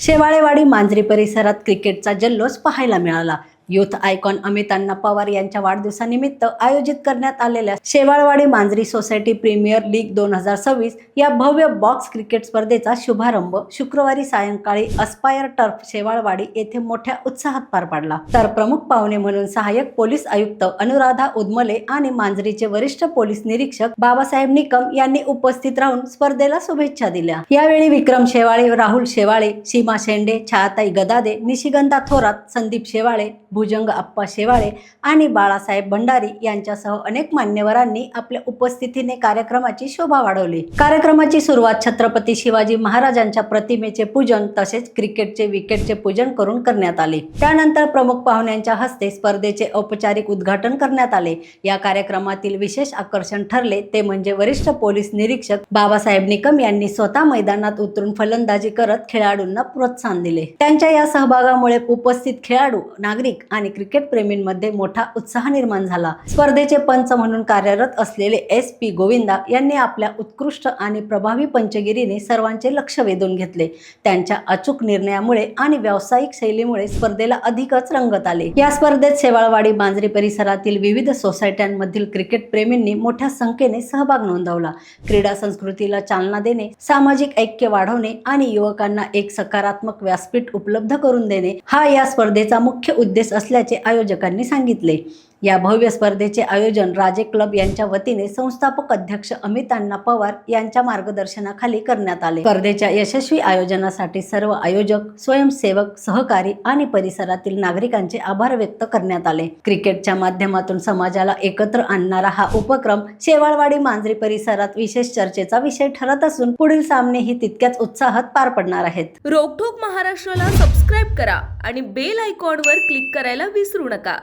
शेवाळेवाडी मांजरी परिसरात क्रिकेटचा जल्लोष पाहायला मिळाला। युथ आयकॉन अमित अण्णा पवार यांच्या वाढदिवसानिमित्त आयोजित करण्यात आलेल्या शेवाळवाडी मांजरी सोसायटी प्रीमियर लीग 2026 या भव्य बॉक्स क्रिकेट स्पर्धेचा शुभारंभ शुक्रवारी सायंकाळी अस्पायर टर्फ शेवाळवाडी येथे मोठ्या उत्साहात पार पडला। तर प्रमुख पाहुणे म्हणून सहाय्यक पोलीस आयुक्त अनुराधा उदमले आणि मांजरीचे वरिष्ठ पोलीस निरीक्षक बाबासाहेब निकम यांनी उपस्थित राहून स्पर्धेला शुभेच्छा दिल्या। यावेळी विक्रम शेवाळे, राहुल शेवाळे, सीमा शेंडे, छायाताई गदादे, निशिगंधा थोरात, संदीप शेवाळे, भुजंग अप्पा शेवाळे आणि बाळासाहेब भंडारी यांच्यासह अनेक मान्यवरांनी आपल्या उपस्थितीने कार्यक्रमाची शोभा वाढवली। कार्यक्रमाची सुरुवात छत्रपती शिवाजी महाराजांच्या प्रतिमेचे पूजन तसेच क्रिकेटचे विकेटचे पूजन करून करण्यात आले। त्यानंतर प्रमुख पाहुण्यांच्या हस्ते स्पर्धेचे औपचारिक उद्घाटन करण्यात आले। या कार्यक्रमातील विशेष आकर्षण ठरले ते म्हणजे वरिष्ठ पोलीस निरीक्षक बाबासाहेब निकम यांनी स्वतः मैदानात उतरून फलंदाजी करत खेळाडूंना प्रोत्साहन दिले। त्यांच्या या सहभागामुळे उपस्थित खेळाडू, नागरिक आणि क्रिकेट प्रेमींमध्ये मोठा उत्साह निर्माण झाला। स्पर्धेचे पंच म्हणून कार्यरत असलेले SP गोविंदा यांनी आपल्या उत्कृष्ट आणि प्रभावी पंचगिरीने सर्वांचे लक्ष वेधून घेतले। त्यांच्या अचूक निर्णयामुळे आणि व्यावसायिक शैलीमुळे स्पर्धेला अधिकच रंगत आले। या स्पर्धेत शेवाळवाडी मांजरी परिसरातील विविध सोसायट्यांमधील क्रिकेट प्रेमींनी मोठ्या संख्येने सहभाग नोंदवला। क्रीडा संस्कृतीला चालना देणे, सामाजिक ऐक्य वाढवणे आणि युवकांना एक सकारात्मक व्यासपीठ उपलब्ध करून देणे हा या स्पर्धेचा मुख्य उद्देश असल्याचे आयोजकांनी सांगितले। या भव्य स्पर्धेचे आयोजन राजे क्लब यांच्या वतीने संस्थापक अध्यक्ष अमित अण्णा पवार यांच्या मार्गदर्शनाखाली करण्यात आले। स्पर्धेच्या यशस्वी आयोजनासाठी सर्व आयोजक, स्वयंसेवक, सहकारी आणि परिसरातील नागरिकांचे आभार व्यक्त करण्यात आले। क्रिकेटच्या माध्यमातून समाजाला एकत्र आणणारा हा उपक्रम शेवाळवाडी मांजरी परिसरात विशेष चर्चेचा विषय ठरत असून पुढील सामनेही तितक्याच उत्साहात पार पडणार आहेत। रोकठोक महाराष्ट्राला सबस्क्राईब करा आणि बेल आयकॉनवर क्लिक करायला विसरू नका।